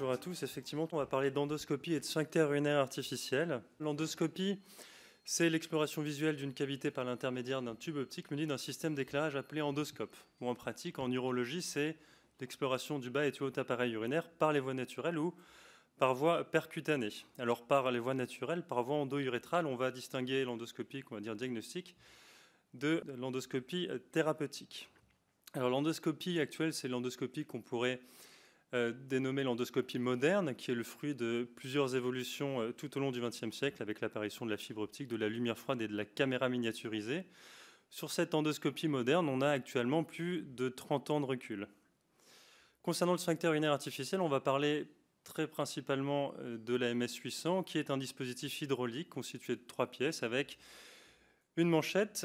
Bonjour à tous. Effectivement, on va parler d'endoscopie et de sphincter urinaire artificiel. L'endoscopie, c'est l'exploration visuelle d'une cavité par l'intermédiaire d'un tube optique muni d'un système d'éclairage appelé endoscope. Ou en pratique, en urologie, c'est l'exploration du bas et du haut appareil urinaire par les voies naturelles ou par voie percutanée. Alors par les voies naturelles, par voie endo-urétrale, on va distinguer l'endoscopie, on va dire diagnostique, de l'endoscopie thérapeutique. Alors l'endoscopie actuelle, c'est l'endoscopie qu'on pourrait dénommée l'endoscopie moderne, qui est le fruit de plusieurs évolutions tout au long du XXe siècle, avec l'apparition de la fibre optique, de la lumière froide et de la caméra miniaturisée. Sur cette endoscopie moderne, on a actuellement plus de 30 ans de recul. Concernant le sphincter urinaire artificiel, on va parler très principalement de la MS-800, qui est un dispositif hydraulique constitué de 3 pièces avec une manchette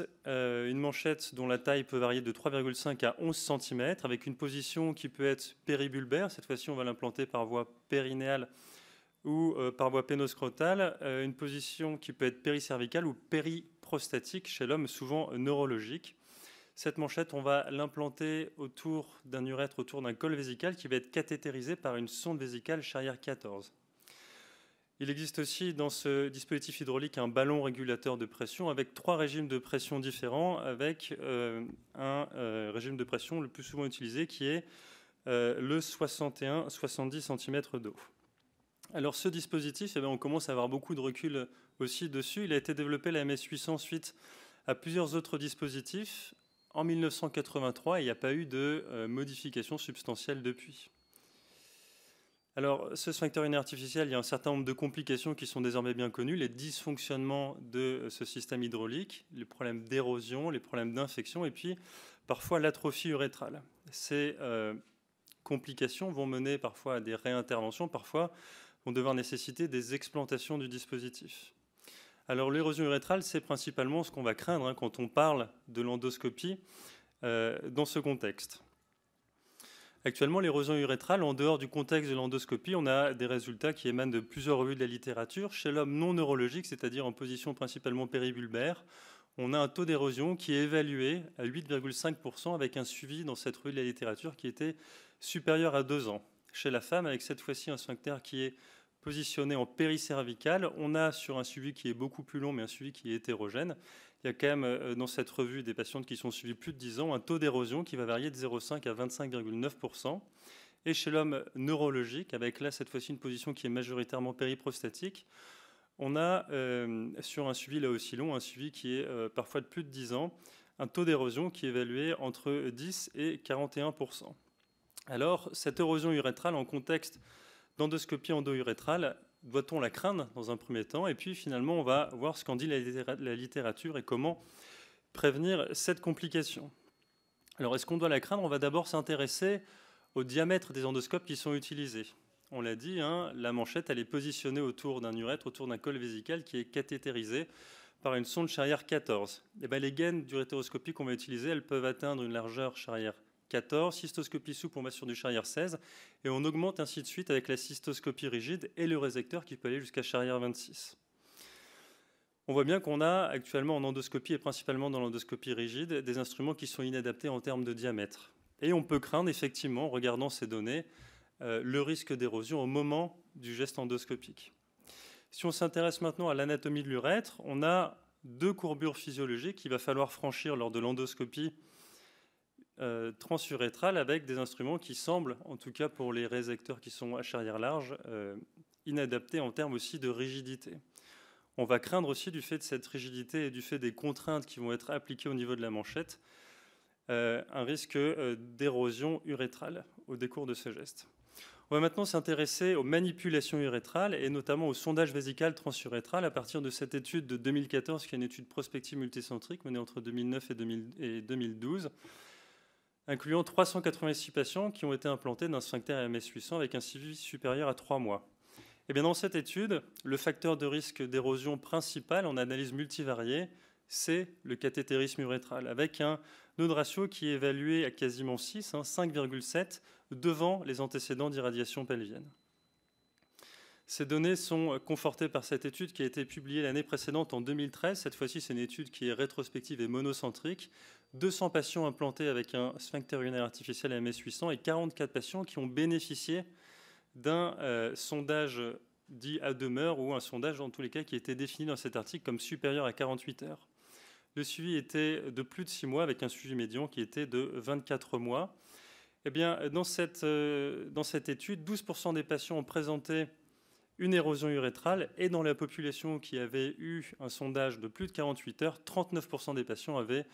dont la taille peut varier de 3,5 à 11 cm, avec une position qui peut être péribulbaire. Cette fois-ci, on va l'implanter par voie périnéale ou par voie pénoscrotale. Une position qui peut être péricervicale ou périprostatique chez l'homme, souvent neurologique. Cette manchette, on va l'implanter autour d'un urètre, autour d'un col vésical qui va être cathétérisé par une sonde vésicale Charrière 14. Il existe aussi dans ce dispositif hydraulique un ballon régulateur de pression avec 3 régimes de pression différents, avec un régime de pression le plus souvent utilisé qui est le 61-70 cm d'eau. Alors ce dispositif, on commence à avoir beaucoup de recul aussi dessus. Il a été développé, la MS-800, suite à plusieurs autres dispositifs en 1983 et il n'y a pas eu de modification substantielle depuis. Alors, ce sphincter urinaire artificiel, il y a un certain nombre de complications qui sont désormais bien connues, les dysfonctionnements de ce système hydraulique, les problèmes d'érosion, les problèmes d'infection et puis parfois l'atrophie urétrale. Ces complications vont mener parfois à des réinterventions, parfois vont devoir nécessiter des explantations du dispositif. Alors, l'érosion urétrale, c'est principalement ce qu'on va craindre quand on parle de l'endoscopie dans ce contexte. Actuellement, l'érosion urétrale, en dehors du contexte de l'endoscopie, on a des résultats qui émanent de plusieurs revues de la littérature. Chez l'homme non neurologique, c'est-à-dire en position principalement péribulbaire, on a un taux d'érosion qui est évalué à 8,5% avec un suivi dans cette revue de la littérature qui était supérieur à 2 ans. Chez la femme, avec cette fois-ci un sphincter qui est positionné en péricervical, on a sur un suivi qui est beaucoup plus long, mais un suivi qui est hétérogène. Il y a quand même dans cette revue des patientes qui sont suivies plus de 10 ans un taux d'érosion qui va varier de 0,5 à 25,9%. Et chez l'homme neurologique, avec là cette fois-ci une position qui est majoritairement périprostatique, on a sur un suivi là aussi long, un suivi qui est parfois de plus de 10 ans, un taux d'érosion qui est évalué entre 10 et 41%. Alors cette érosion urétrale en contexte d'endoscopie endo-urétrale, doit-on la craindre dans un premier temps? Et puis finalement, on va voir ce qu'en dit la littérature et comment prévenir cette complication. Alors, est-ce qu'on doit la craindre? On va d'abord s'intéresser au diamètre des endoscopes qui sont utilisés. On l'a dit, la manchette, elle est positionnée autour d'un urètre, autour d'un col vésical qui est cathétérisé par une sonde Charrière 14. Et les gaines d'urétéroscopie qu'on va utiliser, elles peuvent atteindre une largeur Charrière 14, cystoscopie souple, on va sur du Charrière 16, et on augmente ainsi de suite avec la cystoscopie rigide et le résecteur qui peut aller jusqu'à Charrière 26. On voit bien qu'on a actuellement en endoscopie et principalement dans l'endoscopie rigide des instruments qui sont inadaptés en termes de diamètre. Et on peut craindre effectivement, en regardant ces données, le risque d'érosion au moment du geste endoscopique. Si on s'intéresse maintenant à l'anatomie de l'urètre, on a 2 courbures physiologiques qu'il va falloir franchir lors de l'endoscopie transurétrale avec des instruments qui semblent, en tout cas pour les résecteurs qui sont à charrière large, inadaptés en termes aussi de rigidité. On va craindre aussi du fait de cette rigidité et du fait des contraintes qui vont être appliquées au niveau de la manchette, un risque d'érosion urétrale au décours de ce geste. On va maintenant s'intéresser aux manipulations urétrales et notamment au sondage vésical transurétral à partir de cette étude de 2014 qui est une étude prospective multicentrique menée entre 2009 et 2012. Incluant 386 patients qui ont été implantés d'un sphincter MS-800 avec un suivi supérieur à 3 mois. Et bien dans cette étude, le facteur de risque d'érosion principal en analyse multivariée, c'est le cathétérisme urétral, avec un nœud de ratio qui est évalué à quasiment 6, 5,7, devant les antécédents d'irradiation pelvienne. Ces données sont confortées par cette étude qui a été publiée l'année précédente en 2013. Cette fois-ci, c'est une étude qui est rétrospective et monocentrique. 200 patients implantés avec un sphincter urinaire artificiel MS-800 et 44 patients qui ont bénéficié d'un sondage dit à demeure ou un sondage dans tous les cas qui était défini dans cet article comme supérieur à 48 heures. Le suivi était de plus de 6 mois avec un suivi médian qui était de 24 mois. Eh bien, dans cette étude, 12% des patients ont présenté une érosion urétrale et dans la population qui avait eu un sondage de plus de 48 heures, 39% des patients avaient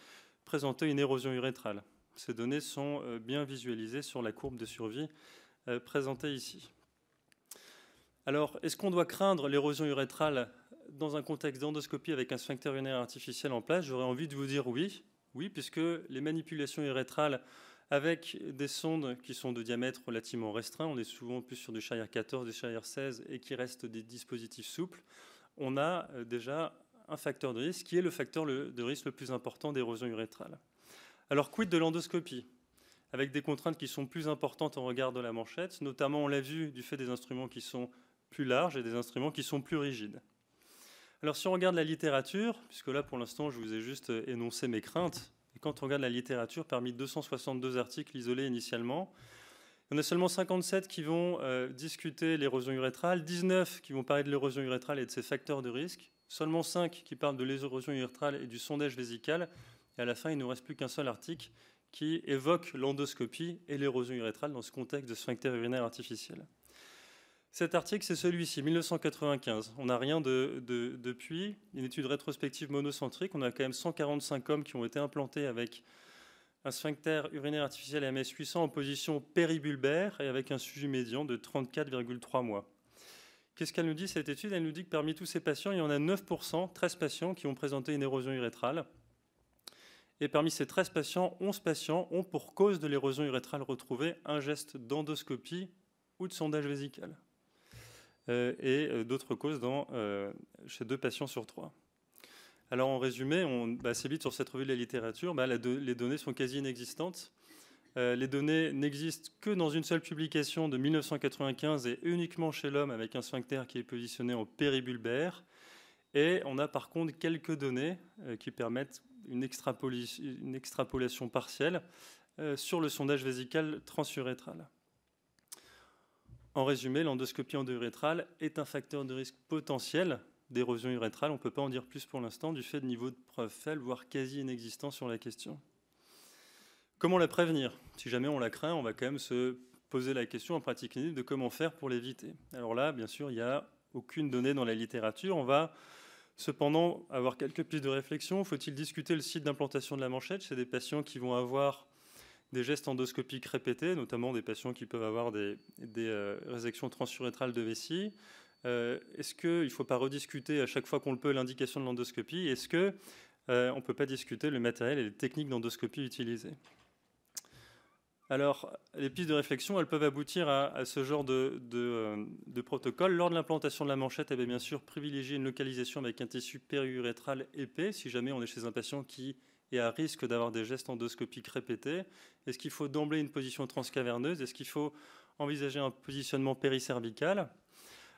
présenté une érosion urétrale. Ces données sont bien visualisées sur la courbe de survie présentée ici. Alors, est-ce qu'on doit craindre l'érosion urétrale dans un contexte d'endoscopie avec un sphincter urinaire artificiel en place? J'aurais envie de vous dire oui. Oui, puisque les manipulations urétrales avec des sondes qui sont de diamètre relativement restreint, on est souvent plus sur du Shire 14, du Shire 16 et qui restent des dispositifs souples, on a déjà un facteur de risque qui est le facteur de risque le plus important d'érosion urétrale. Alors, quid de l'endoscopie? Avec des contraintes qui sont plus importantes en regard de la manchette, notamment on l'a vu du fait des instruments qui sont plus larges et des instruments qui sont plus rigides. Alors si on regarde la littérature, puisque là pour l'instant je vous ai juste énoncé mes craintes, et quand on regarde la littérature, parmi 262 articles isolés initialement, il y en a seulement 57 qui vont discuter l'érosion urétrale, 19 qui vont parler de l'érosion urétrale et de ses facteurs de risque, seulement 5 qui parlent de l'érosion urétrale et du sondage vésical, et à la fin il ne nous reste plus qu'un seul article qui évoque l'endoscopie et l'érosion urétrale dans ce contexte de sphincter urinaire artificiel. Cet article, c'est celui-ci, 1995. On n'a rien depuis. Une étude rétrospective monocentrique. On a quand même 145 hommes qui ont été implantés avec un sphincter urinaire artificiel MS 800 en position péribulbaire et avec un suivi médian de 34,3 mois. Qu'est-ce qu'elle nous dit, cette étude? Elle nous dit que parmi tous ces patients, il y en a 9%, 13 patients qui ont présenté une érosion urétrale. Et parmi ces 13 patients, 11 patients ont pour cause de l'érosion urétrale retrouvée un geste d'endoscopie ou de sondage vésical. Et d'autres causes chez 2 patients sur 3. Alors en résumé, on va assez vite sur cette revue de la littérature, les données sont quasi inexistantes. Les données n'existent que dans une seule publication de 1995 et uniquement chez l'homme avec un sphincter qui est positionné en péribulbaire. Et on a par contre quelques données qui permettent une extrapolation partielle sur le sondage vésical transurétral. En résumé, l'endoscopie endourétrale est un facteur de risque potentiel d'érosion urétrale. On ne peut pas en dire plus pour l'instant du fait de niveaux de preuves faibles, voire quasi inexistants sur la question. Comment la prévenir? Si jamais on la craint, on va quand même se poser la question en pratique clinique de comment faire pour l'éviter. Alors là, bien sûr, il n'y a aucune donnée dans la littérature. On va cependant avoir quelques pistes de réflexion. Faut-il discuter le site d'implantation de la manchette chez des patients qui vont avoir des gestes endoscopiques répétés, notamment des patients qui peuvent avoir des résections transurétrales de vessie? Est-ce qu'il ne faut pas rediscuter à chaque fois qu'on le peut l'indication de l'endoscopie? Est-ce qu'on ne peut pas discuter le matériel et les techniques d'endoscopie utilisées? Alors, les pistes de réflexion, elles peuvent aboutir à ce genre de protocole. Lors de l'implantation de la manchette, elle va bien sûr privilégier une localisation avec un tissu périurétral épais, si jamais on est chez un patient qui est à risque d'avoir des gestes endoscopiques répétés. Est-ce qu'il faut d'emblée une position transcaverneuse? Est-ce qu'il faut envisager un positionnement péricervical?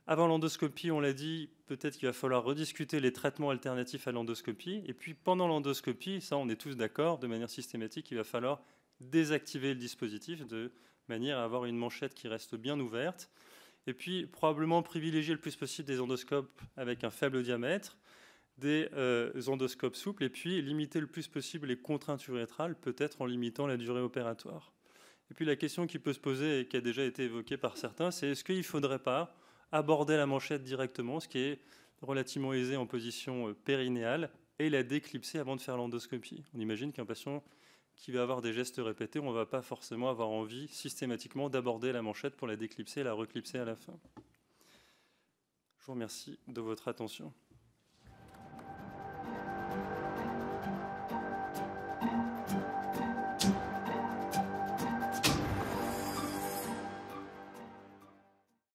Avant l'endoscopie, on l'a dit, peut-être qu'il va falloir rediscuter les traitements alternatifs à l'endoscopie. Et puis pendant l'endoscopie, ça on est tous d'accord, de manière systématique, il va falloir désactiver le dispositif de manière à avoir une manchette qui reste bien ouverte. Et puis probablement privilégier le plus possible des endoscopes avec un faible diamètre, des endoscopes souples, et puis limiter le plus possible les contraintes urétrales, peut-être en limitant la durée opératoire. Et puis la question qui peut se poser et qui a déjà été évoquée par certains, c'est est-ce qu'il ne faudrait pas aborder la manchette directement, ce qui est relativement aisé en position périnéale, et la déclipser avant de faire l'endoscopie? On imagine qu'un patient qui va avoir des gestes répétés, on ne va pas forcément avoir envie systématiquement d'aborder la manchette pour la déclipser et la reclipser à la fin. Je vous remercie de votre attention.